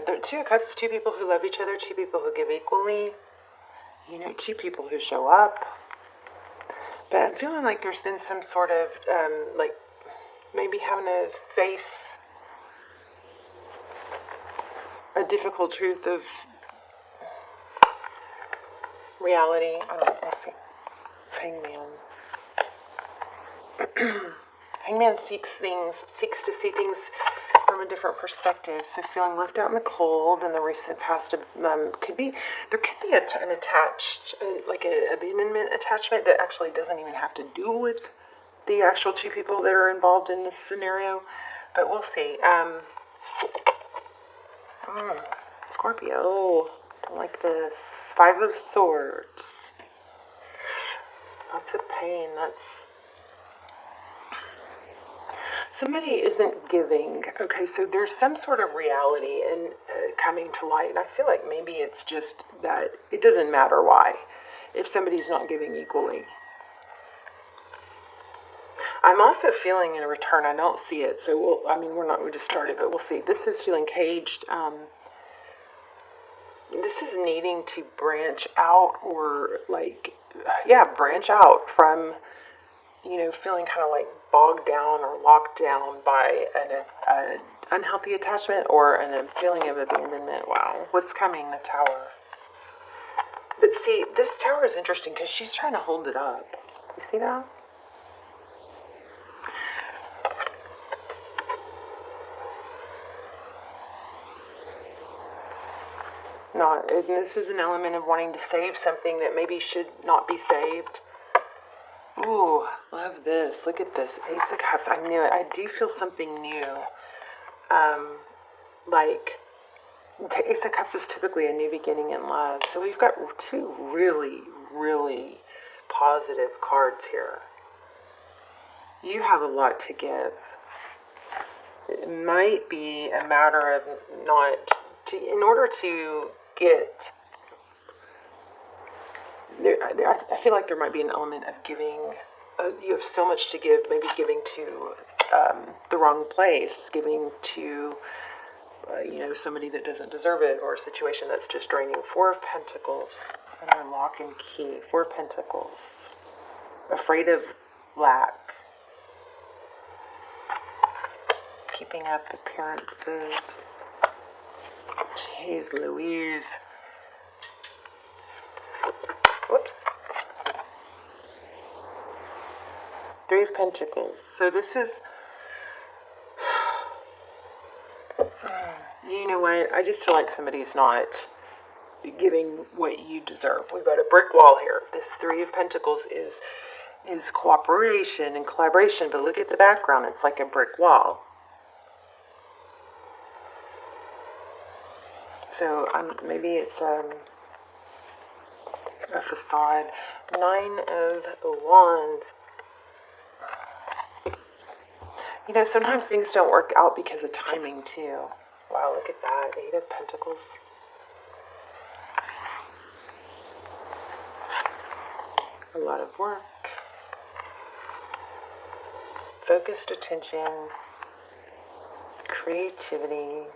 the Two of Cups, two people who love each other, two people who give equally, you know, two people who show up. But I'm feeling like there's been some sort of, like, maybe having to face a difficult truth of reality. I don't know, let's see. Hangman. Hangman seeks to see things from a different perspective. So feeling left out in the cold in the recent past there could be an attached, like an abandonment attachment that actually doesn't even have to do with the actual two people that are involved in this scenario. But we'll see. Scorpio, I like this. Five of Swords. Lots of pain. Somebody isn't giving. Okay, so there's some sort of reality in coming to light. And I feel like maybe it's just that it doesn't matter why, if somebody's not giving equally. I'm also feeling in return, I don't see it, so we just started, but we'll see. This is feeling caged. This is needing to branch out or branch out from, feeling kind of like bogged down or locked down by an unhealthy attachment or a feeling of abandonment. Wow, what's coming? The Tower. But see, this Tower is interesting because she's trying to hold it up. You see that? This is an element of wanting to save something that maybe should not be saved. Ooh, love this. Look at this. Ace of Cups. I knew it. I do feel something new. Ace of Cups is typically a new beginning in love. So we've got two really, really positive cards here. You have a lot to give. It might be a matter of in order to get... I feel like there might be an element of giving. You have so much to give, maybe giving to the wrong place, giving to, somebody that doesn't deserve it, or a situation that's just draining. Four of Pentacles, another lock and key. Four of Pentacles, afraid of lack, keeping up appearances. Jeez Louise. Whoops. Three of Pentacles. So this is... You know what? I just feel like somebody's not giving what you deserve. We've got a brick wall here. This Three of Pentacles is cooperation and collaboration, but look at the background. It's like a brick wall. So maybe it's a facade. Nine of Wands. Sometimes things don't work out because of timing too. Wow, look at that. Eight of Pentacles. A lot of work. Focused attention. Creativity.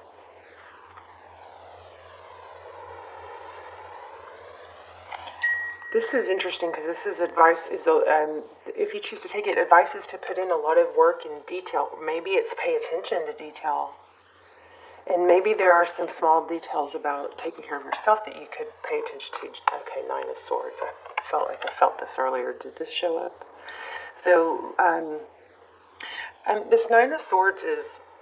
This is interesting because this is advice. If you choose to take it, advice is to put in a lot of work and detail. Maybe it's pay attention to detail. And maybe there are some small details about taking care of yourself that you could pay attention to. Okay, Nine of Swords. I felt this earlier. Did this show up? So, this Nine of Swords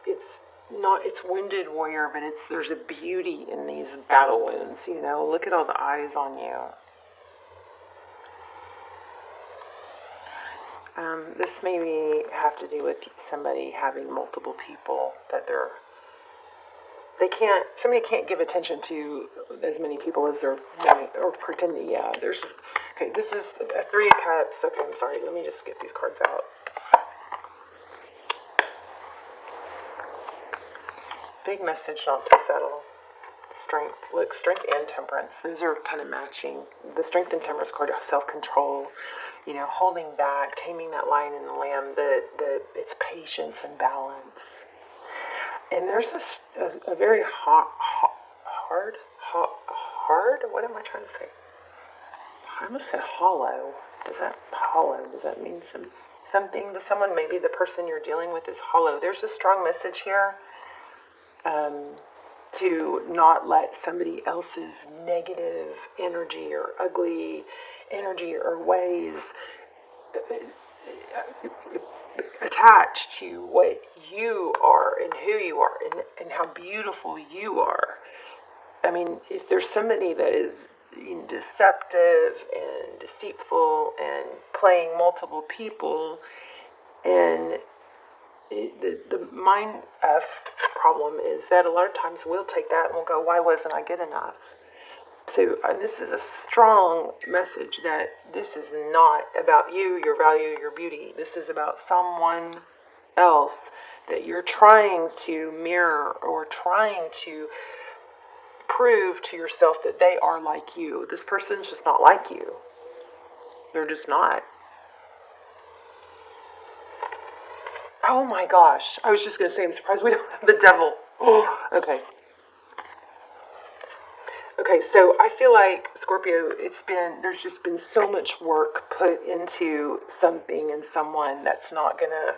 it's wounded warrior, but there's a beauty in these battle wounds. Look at all the eyes on you. This maybe have to do with somebody having multiple people that somebody can't give attention to as many people as they're wanting, or pretend that, okay, this is a Three of Cups. Okay, I'm sorry, let me just get these cards out. Big message not to settle. Strength. Look, Strength and Temperance. Those are kind of matching. The Strength and Temperance card are self-control, holding back, taming that lion and the lamb. It's patience and balance. And there's a very hard? What am I trying to say? I almost said hollow. Does that mean something to someone? Maybe the person you're dealing with is hollow. There's a strong message here to not let somebody else's negative energy or ugly energy or ways attach to what you are and who you are and how beautiful you are. I mean, if there's somebody that is deceptive and deceitful and playing multiple people, and the mind F problem is that a lot of times we'll take that and we'll go, why wasn't I good enough? So this is a strong message that this is not about you, your value, your beauty. This is about someone else that you're trying to mirror or trying to prove to yourself that they are like you. This person's just not like you. They're just not. Oh my gosh. I was just going to say, I'm surprised we don't have the devil. Oh, okay. Okay, so I feel like, Scorpio, there's just been so much work put into something and someone that's not going to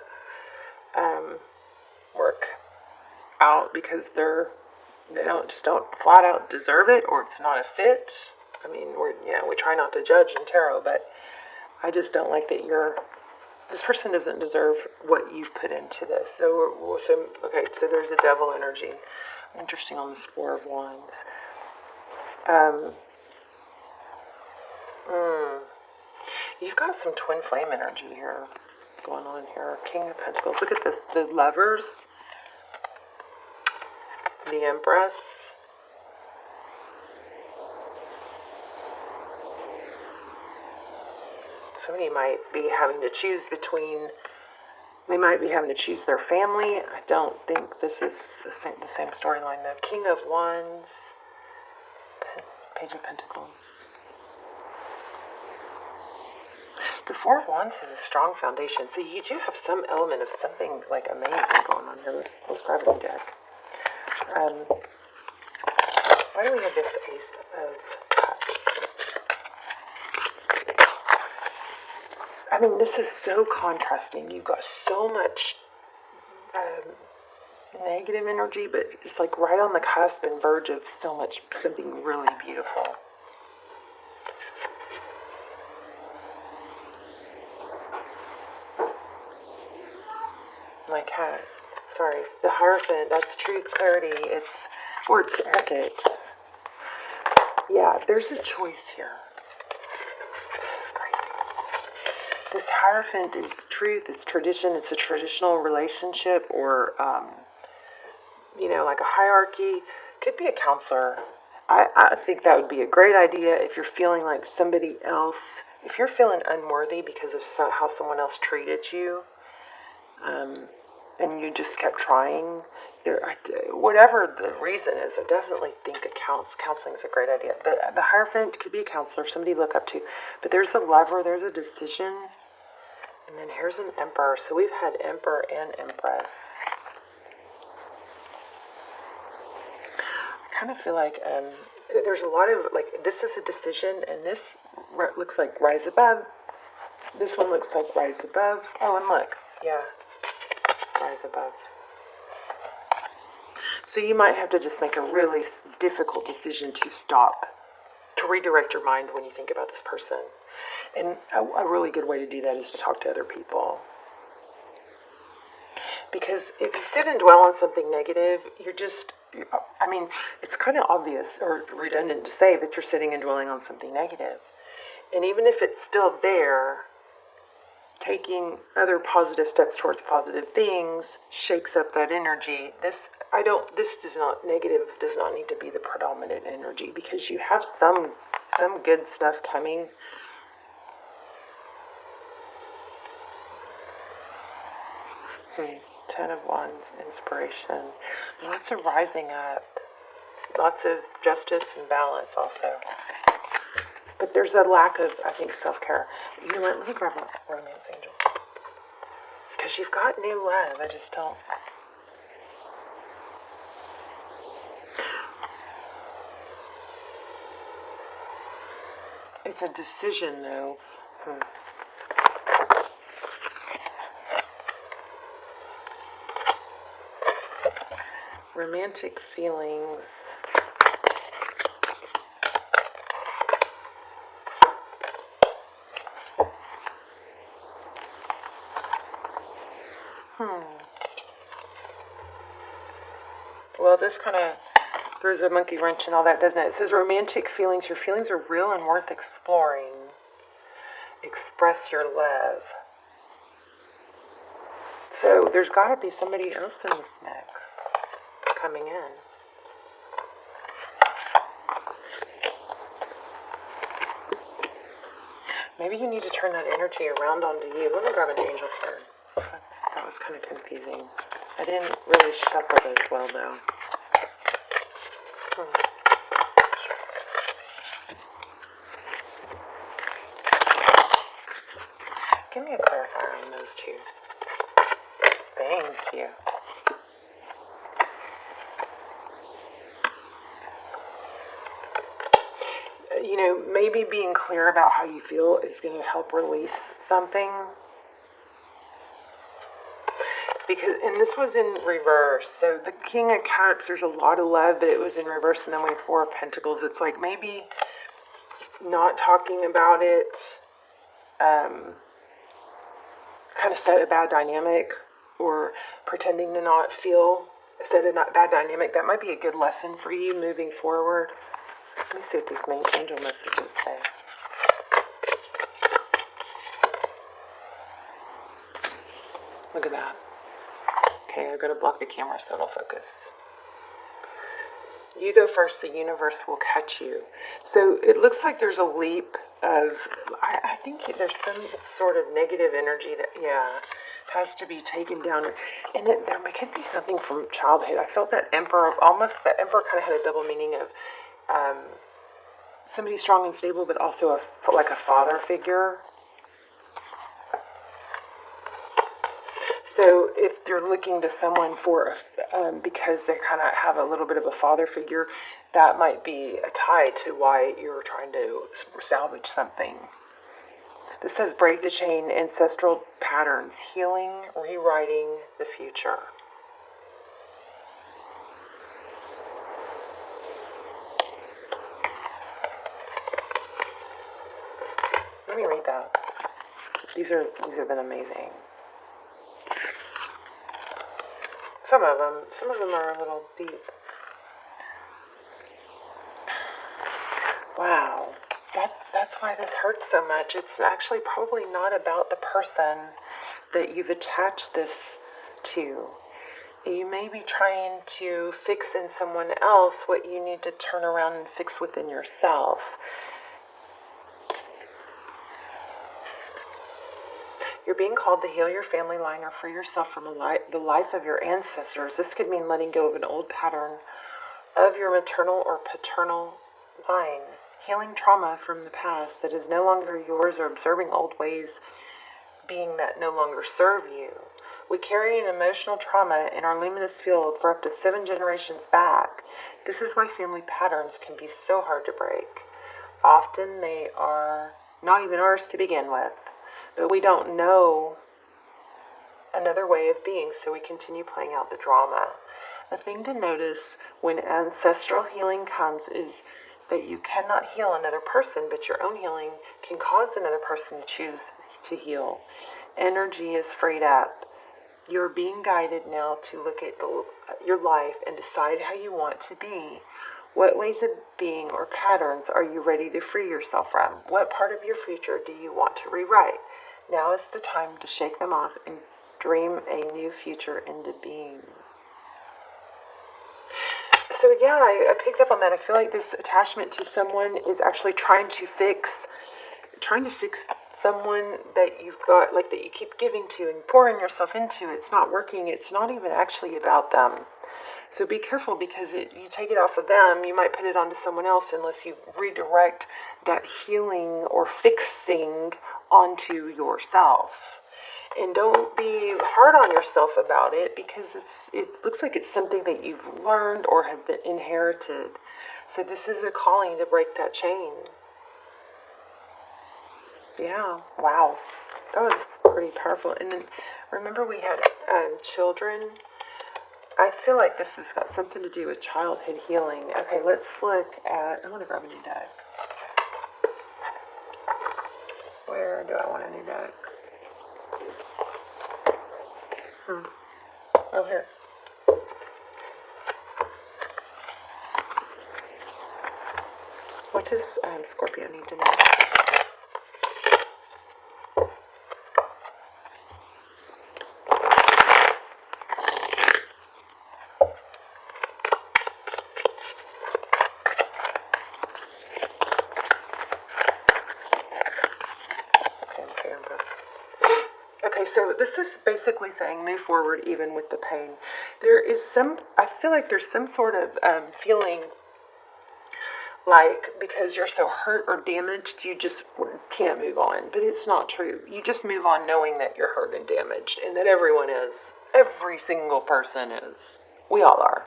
work out because they don't flat out deserve it, or it's not a fit. I mean, we try not to judge in tarot, but I just don't like that this person doesn't deserve what you've put into this. So there's a devil energy. Interesting on this Four of Wands. You've got some twin flame energy here going on here. King of Pentacles. Look at this. The Lovers. The Empress. Somebody might be having to choose they might be having to choose their family. I don't think this is the same storyline though. King of Wands. Page of Pentacles. The Four of Wands has a strong foundation. So you do have some element of something like amazing going on here. Let's grab a new deck. Why do we have this Ace of Cups? I mean, this is so contrasting. You've got so much negative energy, but it's like right on the cusp and verge of something really beautiful. My cat. Sorry. The Hierophant, that's truth, clarity. It's ethics. Yeah, there's a choice here. This is crazy. This Hierophant is truth, it's tradition, it's a traditional relationship, or like a hierarchy. Could be a counselor. I think that would be a great idea if you're feeling like somebody else, if you're feeling unworthy because of how someone else treated you, and you just kept trying, whatever the reason is, I definitely think counseling is a great idea. The Hierophant could be a counselor, somebody you look up to. But there's a Lover, there's a decision, and then here's an Emperor. So we've had Emperor and Empress. I kind of feel like there's a lot of, this is a decision, and this looks like Rise Above. This one looks like Rise Above. Oh, and look, yeah. Rise Above. So you might have to just make a really difficult decision to stop, to redirect your mind when you think about this person. And a really good way to do that is to talk to other people. Because if you sit and dwell on something negative, it's kind of obvious or redundant to say that you're sitting and dwelling on something negative. And even if it's still there, taking other positive steps towards positive things shakes up that energy. Negative does not need to be the predominant energy, because you have some good stuff coming. Ten of Wands, inspiration. Lots of rising up. Lots of justice and balance also. But there's a lack of, I think, self-care. You know what? Let me grab a romance angel. Because you've got new love. I just don't. It's a decision, though. Romantic feelings. Well, this kind of throws a monkey wrench and all that, doesn't it? It says romantic feelings. Your feelings are real and worth exploring. Express your love. So there's got to be somebody else in this mix coming in. Maybe you need to turn that energy around onto you. Let me grab an angel card. That was kind of confusing. I didn't really shuffle those well, though. Give me a clarifier on those two. Thank you. You know, maybe being clear about how you feel is going to help release something. Because, and this was in reverse. So the King of Cups, there's a lot of love, but it was in reverse. And then we have Four of Pentacles. It's like maybe not talking about it kind of set a bad dynamic, or pretending to not feel set a bad dynamic. That might be a good lesson for you moving forward. Let me see what these main angel messages say. Look at that. Okay, I've got to block the camera so it'll focus. You go first, the universe will catch you. So it looks like there's a leap of, I think there's some sort of negative energy that, has to be taken down. And there could be something from childhood. I felt that Emperor, almost, that Emperor kind of had a double meaning of somebody strong and stable, but also like a father figure. So if you're looking to someone for, because they kind of have a little bit of a father figure, that might be a tie to why you're trying to salvage something. This says break the chain, ancestral patterns, healing, rewriting the future. Let me read that. These have been amazing. Some of them are a little deep. Wow, that's why this hurts so much. It's actually probably not about the person that you've attached this to. You may be trying to fix in someone else what you need to turn around and fix within yourself. You're being called to heal your family line or free yourself from the life of your ancestors. This could mean letting go of an old pattern of your maternal or paternal line. Healing trauma from the past that is no longer yours, or observing old ways being that no longer serve you. We carry an emotional trauma in our luminous field for up to 7 generations back. This is why family patterns can be so hard to break. Often they are not even ours to begin with. But we don't know another way of being, so we continue playing out the drama. The thing to notice when ancestral healing comes is that you cannot heal another person, but your own healing can cause another person to choose to heal. Energy is freed up. You're being guided now to look at your life and decide how you want to be. What ways of being or patterns are you ready to free yourself from? What part of your future do you want to rewrite? Now is the time to shake them off and dream a new future into being. So yeah, I picked up on that. I feel like this attachment to someone is actually trying to fix someone that you've got, like that you keep giving to and pouring yourself into. It's not working. It's not even actually about them. So be careful, because you take it off of them, you might put it onto someone else unless you redirect that healing or fixing onto yourself. And don't be hard on yourself about it, because it looks like it's something that you've learned or have been inherited. So this is a calling to break that chain. Yeah. Wow. That was pretty powerful. And then remember we had children. I feel like this has got something to do with childhood healing. Okay, let's look at. I want to grab a new deck. Where do I want a new deck? Oh, here. What does Scorpio need to know? Okay, so this is basically saying move forward even with the pain. I feel like there's some sort of feeling like because you're so hurt or damaged, you just can't move on. But it's not true. You just move on knowing that you're hurt and damaged and that everyone is. Every single person is. We all are.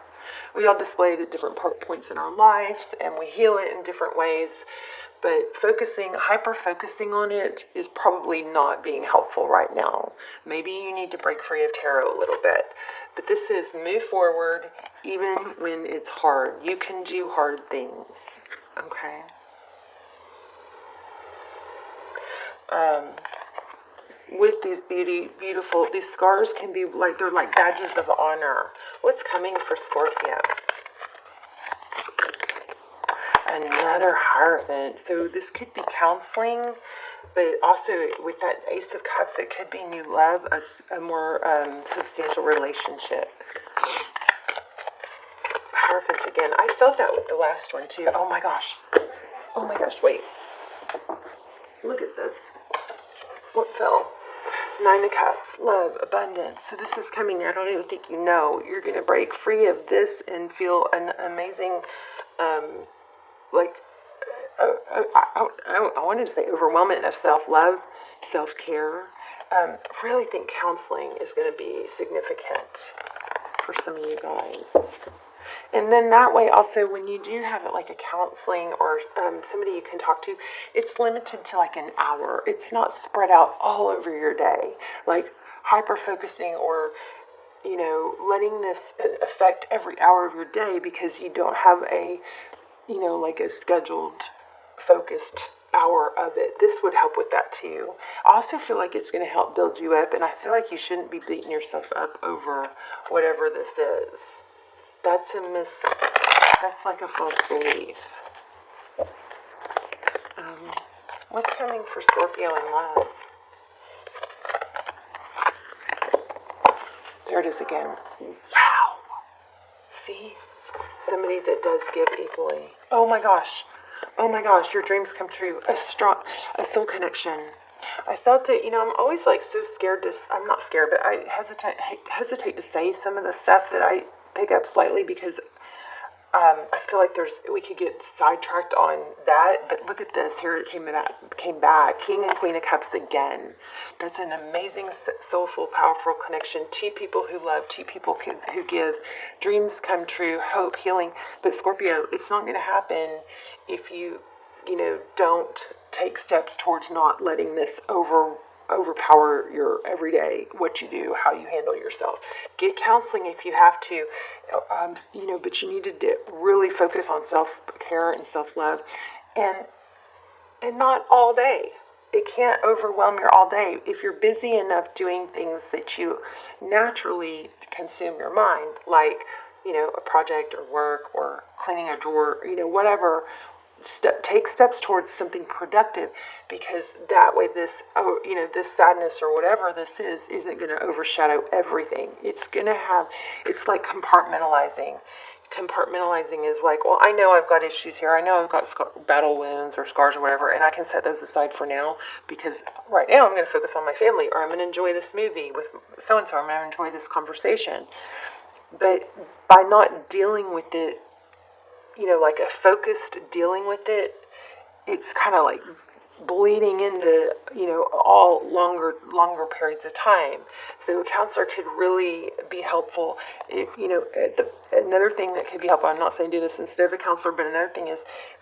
We all display it at different points in our lives and we heal it in different ways. But hyper-focusing on it is probably not being helpful right now. Maybe you need to break free of tarot a little bit. But this is move forward even when it's hard. You can do hard things. Okay? With these beautiful, these scars can be like, they're like badges of honor. What's coming for Scorpio? Another Hierophant. So this could be counseling, but also with that Ace of Cups, it could be new love, a more substantial relationship. Hierophant again. I felt that with the last one too. Oh my gosh, wait. Look at this. What fell? 9 of Cups, love, abundance. So this is coming. I don't even think you know. You're going to break free of this and feel an amazing, I wanted to say overwhelming of self-love, self-care. Really think counseling is going to be significant for some of you guys. And then that way also when you do have it like a counseling or somebody you can talk to, it's limited to like an hour. It's not spread out all over your day, like hyper-focusing or, letting this affect every hour of your day because you don't have a, like a scheduled, focused hour of it. This would help with that too. I also feel like it's going to help build you up, and I feel like you shouldn't be beating yourself up over whatever this is. That's like a false belief. What's coming for Scorpio in love? There it is again. Wow. See? Somebody that does give equally. Oh my gosh, your dreams come true. A soul connection. I felt it, I'm always like so scared I'm not scared, but I hesitate to say some of the stuff that I pick up slightly because I feel like we could get sidetracked on that. But look at this. Here it came back. King and Queen of Cups again. That's an amazing, soulful, powerful connection. 2 people who love, 2 people who give. Dreams come true, hope, healing. But Scorpio, it's not going to happen if you don't take steps towards not letting this overpower your everyday, what you do, how you handle yourself. Get counseling if you have to, but you need to really focus on self-care and self-love, and not all day. It can't overwhelm your all day. If you're busy enough doing things that you naturally consume your mind, like, a project or work or cleaning a drawer, whatever, take steps towards something productive, because that way this sadness or whatever this isn't going to overshadow everything. It's like compartmentalizing. Compartmentalizing is like, well, I know I've got issues here. I know I've got battle wounds or scars or whatever, and I can set those aside for now because right now I'm going to focus on my family, or I'm going to enjoy this movie with so-and-so, I'm going to enjoy this conversation. But by not dealing with it, like a focused dealing with it, it's kind of like bleeding into, all longer periods of time. So a counselor could really be helpful. If, another thing that could be helpful, I'm not saying do this instead of a counselor, but another thing is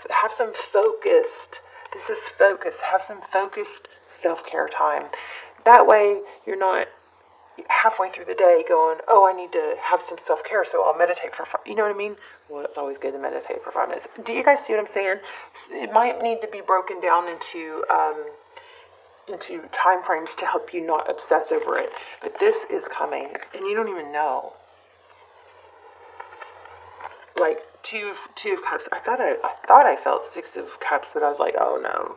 have some focused This is focus. Have some focused self-care time. That way you're not halfway through the day going, oh, I need to have some self-care, so I'll meditate for you know what I mean? Well, it's always good to meditate for 5 minutes. Do you guys see what I'm saying? It might need to be broken down into time frames to help you not obsess over it. But this is coming, and you don't even know. Like two of cups. I thought I felt 6 of cups, but I was like, oh no.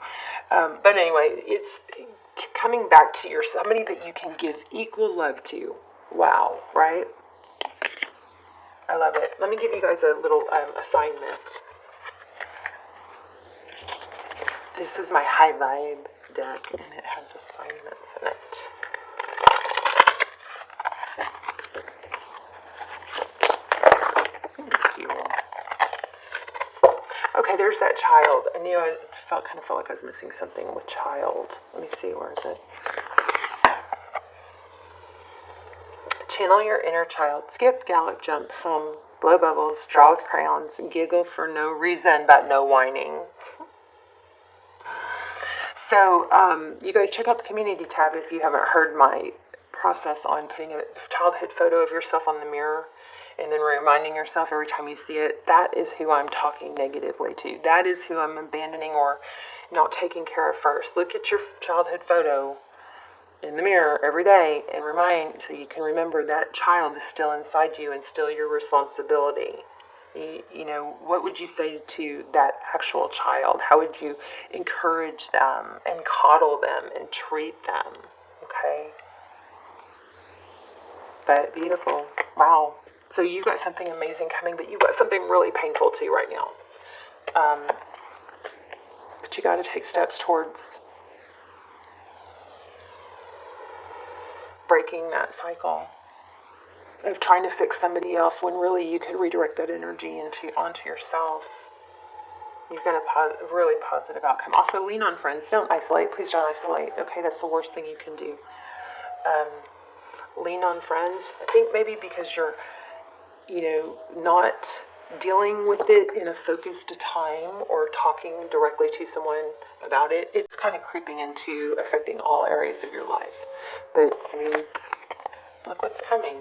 But anyway, it's coming back to somebody that you can give equal love to. Wow, right? I love it. Let me give you guys a little assignment. This is my high vibe deck, and it has assignments in it. Thank you. Okay, there's that child. I knew I kind of felt like I was missing something with child. Let me see, where is it? Channel your inner child. Skip, gallop, jump, hum, blow bubbles, draw with crayons, giggle for no reason but no whining. So, you guys check out the community tab if you haven't heard my process on putting a childhood photo of yourself on the mirror and then reminding yourself every time you see it, that is who I'm talking negatively to. That is who I'm abandoning or not taking care of first. Look at your childhood photo in the mirror every day and remind, so you can remember that child is still inside you and still your responsibility. You know, what would you say to that actual child? How would you encourage them and coddle them and treat them? Okay. But beautiful. Wow. So you've got something amazing coming, but you've got something really painful too right now. But you got to take steps towards breaking that cycle of trying to fix somebody else when really you could redirect that energy onto yourself. You've got a really positive outcome. Also, lean on friends. Don't isolate. Please don't isolate. Okay, that's the worst thing you can do. Lean on friends. I think maybe because you're, not dealing with it in a focused time or talking directly to someone about it, it's kind of creeping into affecting all areas of your life. But, look what's coming.